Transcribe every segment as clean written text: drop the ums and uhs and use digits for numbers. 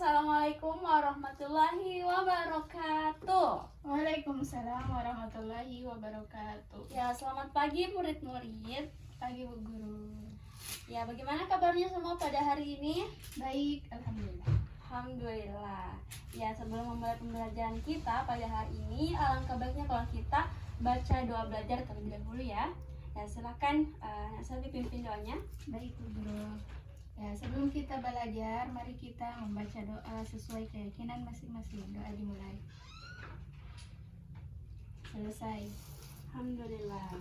Assalamualaikum warahmatullahi wabarakatuh. Waalaikumsalam warahmatullahi wabarakatuh. Ya, selamat pagi murid-murid. Pagi Bu Guru. Ya, bagaimana kabarnya semua pada hari ini? Baik, alhamdulillah. Alhamdulillah. Ya, sebelum memulai pembelajaran kita pada hari ini, alangkah baiknya kalau kita baca doa belajar terlebih dahulu ya. Ya, silakan Nak Selvi pimpin doanya. Baik Bu Guru. Ya, sebelum kita belajar, mari kita membaca doa sesuai keyakinan masing-masing. Doa dimulai. Selesai. Alhamdulillah.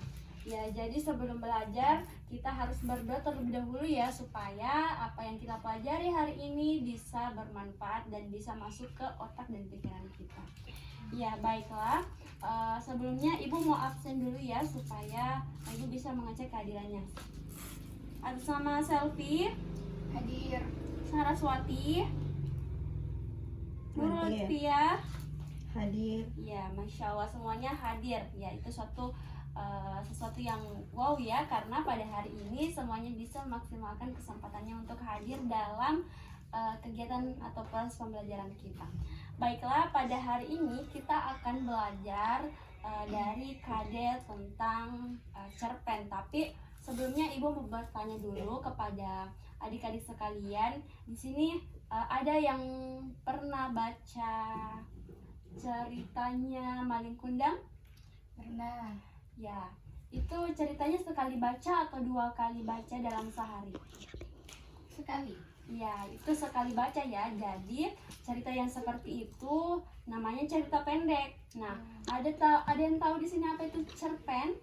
Ya, jadi sebelum belajar kita harus berdoa terlebih dahulu ya, supaya apa yang kita pelajari hari ini bisa bermanfaat dan bisa masuk ke otak dan pikiran kita. Ya, baiklah. Sebelumnya Ibu mau absen dulu ya, supaya Ibu bisa mengecek kehadirannya. Atas nama Selvi, Hadir. Saraswati, Nurul Hadir. Lutfia. Hadir. Ya, Masya Allah semuanya hadir. Ya, itu sesuatu yang wow ya, karena pada hari ini semuanya bisa memaksimalkan kesempatannya untuk hadir dalam kegiatan atau proses pembelajaran kita. Baiklah, pada hari ini kita akan belajar dari KD tentang cerpen. Tapi sebelumnya Ibu mau bertanya dulu kepada adik-adik sekalian. Di sini ada yang pernah baca ceritanya Malin Kundang? Pernah. Ya, itu ceritanya sekali baca atau 2 kali baca dalam sehari? Sekali. Ya, itu sekali baca ya. Jadi cerita yang seperti itu namanya cerita pendek. Nah, ada yang tahu di sini apa itu cerpen?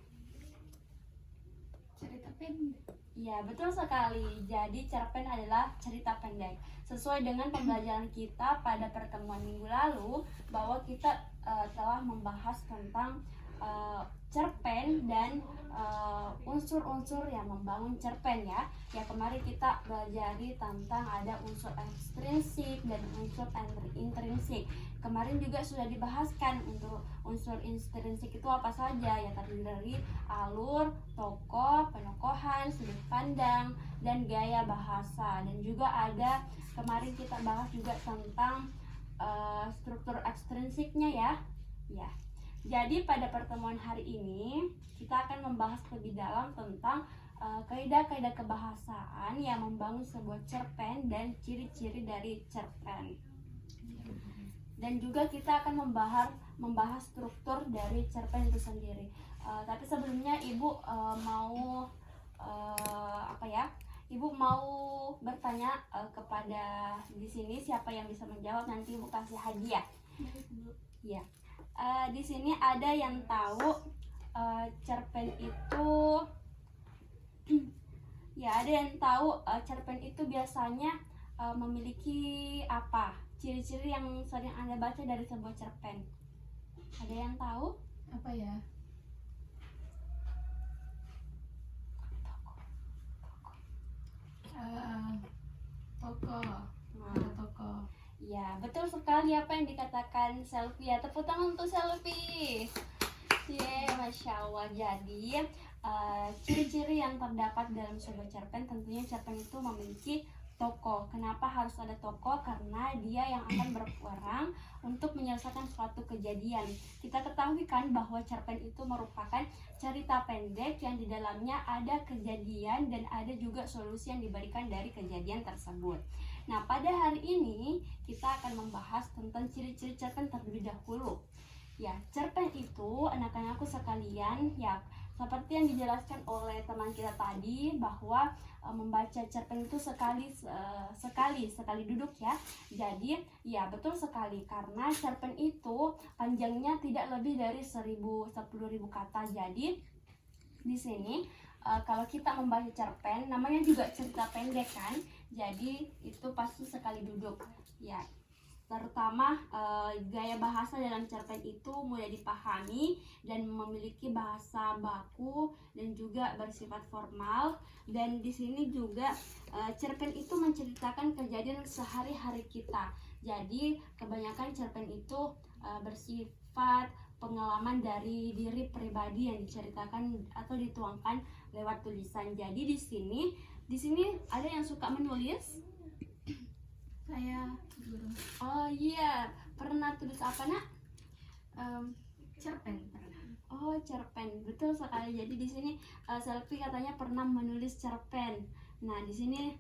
Cerita pendek. Ya, betul sekali. Jadi cerpen adalah cerita pendek. Sesuai dengan pembelajaran kita pada pertemuan minggu lalu, bahwa kita telah membahas tentang cerpen dan unsur-unsur yang membangun cerpen ya. Ya, kemarin kita pelajari tentang ada unsur ekstrinsik dan unsur intrinsik. Kemarin juga sudah dibahaskan untuk unsur intrinsik itu apa saja, ya terdiri dari alur, tokoh, penokohan, sudut pandang, dan gaya bahasa. Dan juga ada kemarin kita bahas juga tentang struktur ekstrinsiknya ya. Ya. Jadi pada pertemuan hari ini kita akan membahas lebih dalam tentang kaidah-kaidah kebahasaan yang membangun sebuah cerpen dan ciri-ciri dari cerpen. Dan juga kita akan membahas struktur dari cerpen itu sendiri. Tapi sebelumnya Ibu mau Ibu mau bertanya kepada di sini siapa yang bisa menjawab, nanti Ibu kasih hadiah. Ya. Di sini ada yang tahu cerpen itu ya, ada yang tahu cerpen itu biasanya memiliki apa? Ciri-ciri yang sering Anda baca dari sebuah cerpen. Ada yang tahu? Apa ya? Tokoh. Ada tokoh. Ya, betul sekali apa yang dikatakan Selvi. Ya, tepuk tangan untuk Selvi. Masya Allah. Jadi ciri-ciri yang terdapat dalam sebuah cerpen, tentunya cerpen itu memiliki tokoh. Kenapa harus ada tokoh? Karena dia yang akan berperan untuk menyelesaikan suatu kejadian. Kita ketahui kan bahwa cerpen itu merupakan cerita pendek yang di dalamnya ada kejadian dan ada juga solusi yang diberikan dari kejadian tersebut. Nah, pada hari ini kita akan membahas tentang ciri-ciri cerpen terlebih dahulu. Ya, cerpen itu anak-anakku sekalian, ya seperti yang dijelaskan oleh teman kita tadi, bahwa membaca cerpen itu sekali duduk ya. Jadi ya betul sekali, karena cerpen itu panjangnya tidak lebih dari 10.000 kata. Jadi di sini kalau kita membaca cerpen, namanya juga cerita pendek kan, jadi itu pasti sekali duduk ya. Terutama gaya bahasa dalam cerpen itu mudah dipahami dan memiliki bahasa baku dan juga bersifat formal. Dan di sini juga cerpen itu menceritakan kejadian sehari-hari kita. Jadi kebanyakan cerpen itu bersifat pengalaman dari diri pribadi yang diceritakan atau dituangkan lewat tulisan. Jadi di sini ada yang suka menulis? Saya guru Oh iya, pernah tulis apa nak? cerpen pernah. Oh, cerpen, betul sekali. Jadi di sini Selfie katanya pernah menulis cerpen. Nah, di sini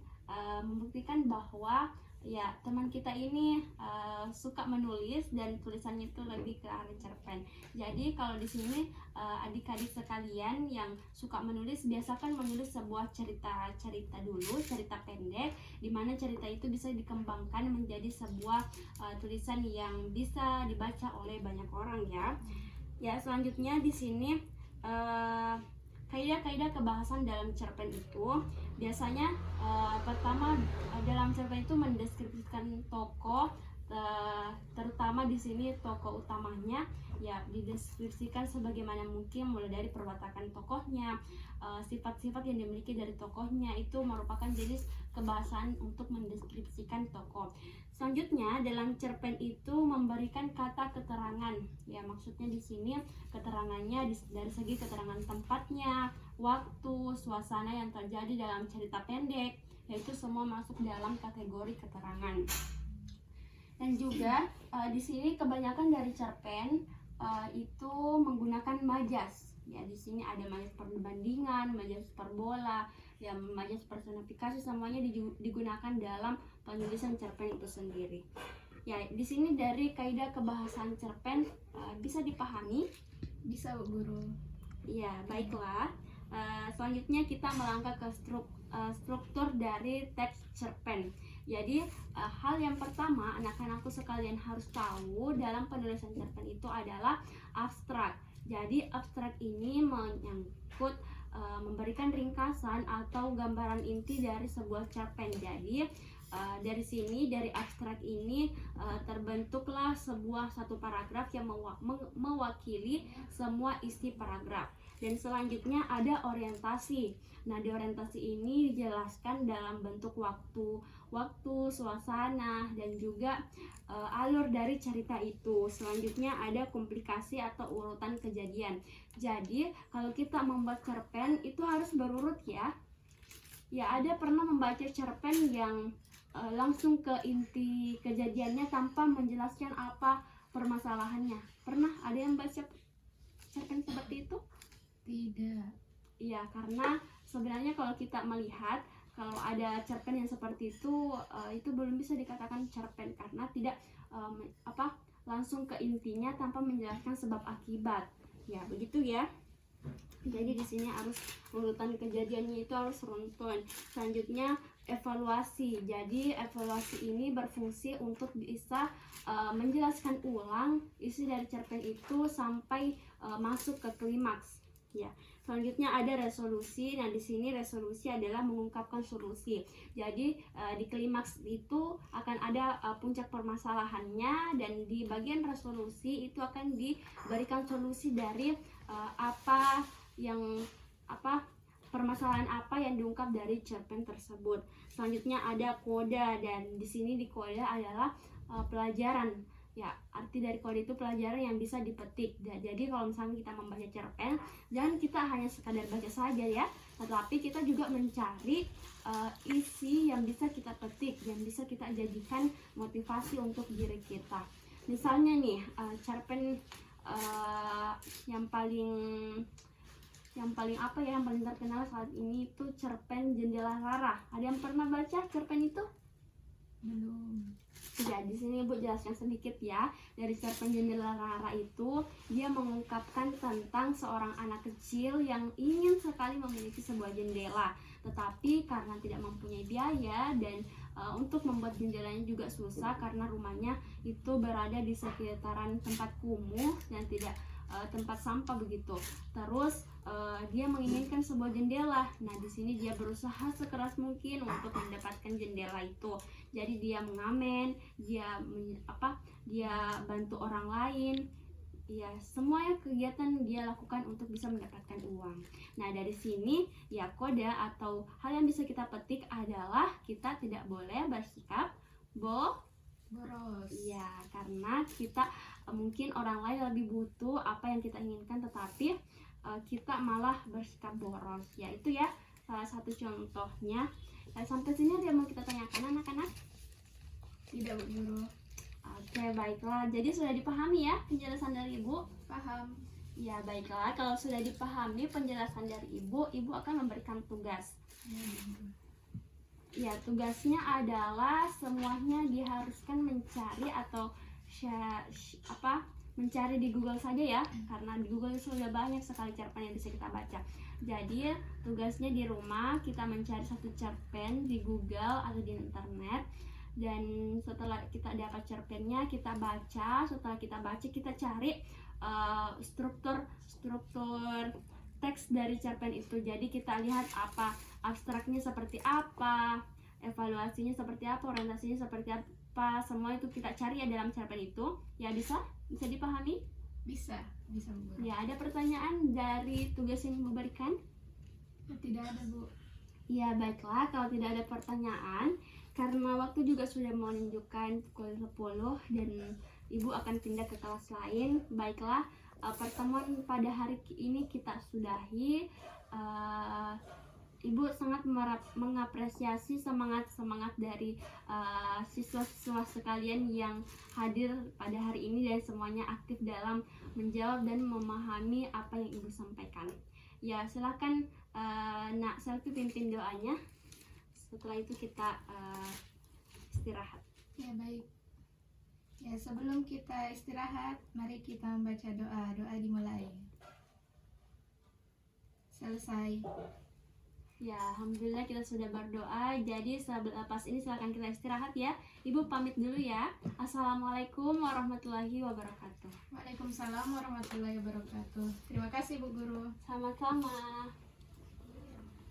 membuktikan bahwa ya teman kita ini suka menulis dan tulisannya itu lebih ke arah cerpen. Jadi kalau di sini adik-adik sekalian yang suka menulis biasakan menulis sebuah cerita dulu, cerita pendek, di mana cerita itu bisa dikembangkan menjadi sebuah tulisan yang bisa dibaca oleh banyak orang ya. Ya, selanjutnya di sini kaidah-kaidah kebahasan dalam cerpen itu biasanya pertama dalam cerpen itu mendeskripsikan tokoh, terutama di sini tokoh utamanya ya dideskripsikan sebagaimana mungkin, mulai dari perwatakan tokohnya, sifat-sifat yang dimiliki dari tokohnya, itu merupakan jenis kebahasan untuk mendeskripsikan tokoh. Selanjutnya dalam cerpen itu memberikan kata keterangan. Ya, maksudnya di sini keterangannya dari segi keterangan tempatnya, waktu, suasana yang terjadi dalam cerita pendek, yaitu semua masuk dalam kategori keterangan. Dan juga di sini kebanyakan dari cerpen itu menggunakan majas. Ya, di sini ada majas perbandingan, majas hiperbola, ya majas personifikasi, semuanya digunakan dalam penulisan cerpen itu sendiri. Ya, di sini dari kaidah kebahasan cerpen bisa dipahami? Bisa guru. Ya, baiklah. Selanjutnya kita melangkah ke struktur dari teks cerpen. Jadi hal yang pertama anak-anakku sekalian harus tahu dalam penulisan cerpen itu adalah abstrak. Jadi abstrak ini menyangkut memberikan ringkasan atau gambaran inti dari sebuah cerpen. Jadi dari sini, dari abstrak ini terbentuklah satu paragraf yang mewakili semua isi paragraf. Dan selanjutnya ada orientasi. Nah, di orientasi ini dijelaskan dalam bentuk waktu, suasana, dan juga alur dari cerita itu. Selanjutnya ada komplikasi atau urutan kejadian. Jadi kalau kita membuat cerpen itu harus berurut ya. Ya, ada pernah membaca cerpen yang langsung ke inti kejadiannya tanpa menjelaskan apa permasalahannya. Pernah ada yang baca cerpen seperti itu? Tidak. Iya, karena sebenarnya kalau kita melihat kalau ada cerpen yang seperti itu belum bisa dikatakan cerpen karena tidak langsung ke intinya tanpa menjelaskan sebab akibat. Ya, begitu ya. Jadi di sini harus urutan kejadiannya itu harus runtun. Selanjutnya evaluasi. Jadi evaluasi ini berfungsi untuk bisa menjelaskan ulang isi dari cerpen itu sampai masuk ke klimaks. Ya. Selanjutnya ada resolusi. Nah, di sini resolusi adalah mengungkapkan solusi. Jadi di klimaks itu akan ada puncak permasalahannya, dan di bagian resolusi itu akan diberikan solusi dari permasalahan apa yang diungkap dari cerpen tersebut. Selanjutnya ada koda, dan di sini di koda adalah pelajaran. Ya, arti dari kode itu pelajaran yang bisa dipetik. Jadi kalau misalnya kita membaca cerpen, jangan kita hanya sekadar baca saja ya, tetapi kita juga mencari isi yang bisa kita petik, yang bisa kita jadikan motivasi untuk diri kita. Misalnya nih, cerpen yang paling terkenal saat ini itu cerpen Jendela Rara. Ada yang pernah baca cerpen itu? Belum. Ya, di sini Ibu jelaskan sedikit ya. Dari cerpen Jendela Rara itu dia mengungkapkan tentang seorang anak kecil yang ingin sekali memiliki sebuah jendela, tetapi karena tidak mempunyai biaya dan untuk membuat jendelanya juga susah karena rumahnya itu berada di sekitaran tempat kumuh dan tidak tempat sampah begitu. Terus dia menginginkan sebuah jendela. Nah, di sini dia berusaha sekeras mungkin untuk mendapatkan jendela itu. Jadi dia mengamen, dia bantu orang lain. Ya, semua kegiatan dia lakukan untuk bisa mendapatkan uang. Nah, dari sini ya koda atau hal yang bisa kita petik adalah kita tidak boleh bersikap boros. Ya, karena kita mungkin orang lain lebih butuh apa yang kita inginkan, tetapi kita malah bersikap boros. Ya, itu ya salah satu contohnya. Sampai sini ada yang mau kita tanyakan anak-anak? Tidak, Bu Guru. Oke, baiklah. Jadi sudah dipahami ya penjelasan dari Ibu? Paham. Ya, baiklah. Kalau sudah dipahami penjelasan dari Ibu, Ibu akan memberikan tugas. Ya, Bu Guru. Ya, tugasnya adalah semuanya diharuskan mencari atau mencari di Google saja ya, karena di Google sudah banyak sekali cerpen yang bisa kita baca. Jadi tugasnya di rumah kita mencari satu cerpen di Google atau di internet, dan setelah kita dapat cerpennya kita baca. Setelah kita baca kita cari struktur teks dari cerpen itu. Jadi kita lihat apa abstraknya seperti apa, evaluasinya seperti apa, orientasinya seperti apa, semua itu kita cari ya dalam cerpen itu. Ya, bisa dipahami? Bisa, Bu Guru. Ya, ada pertanyaan dari tugas yang Ibu berikan? Tidak ada, Bu. Ya, baiklah. Kalau tidak ada pertanyaan, karena waktu juga sudah menunjukkan pukul 10 dan Ibu akan pindah ke kelas lain. Baiklah, pertemuan pada hari ini kita sudahi. Ibu sangat mengapresiasi semangat dari siswa-siswa sekalian yang hadir pada hari ini dan semuanya aktif dalam menjawab dan memahami apa yang Ibu sampaikan. Ya, silakan Nak Selfie pimpin doanya. Setelah itu kita istirahat. Ya, baik. Ya, sebelum kita istirahat, mari kita membaca doa. Doa dimulai. Selesai. Ya, alhamdulillah kita sudah berdoa. Jadi selepas ini silakan kita istirahat ya. Ibu pamit dulu ya. Assalamualaikum warahmatullahi wabarakatuh. Waalaikumsalam warahmatullahi wabarakatuh. Terima kasih, Bu Guru. Sama-sama.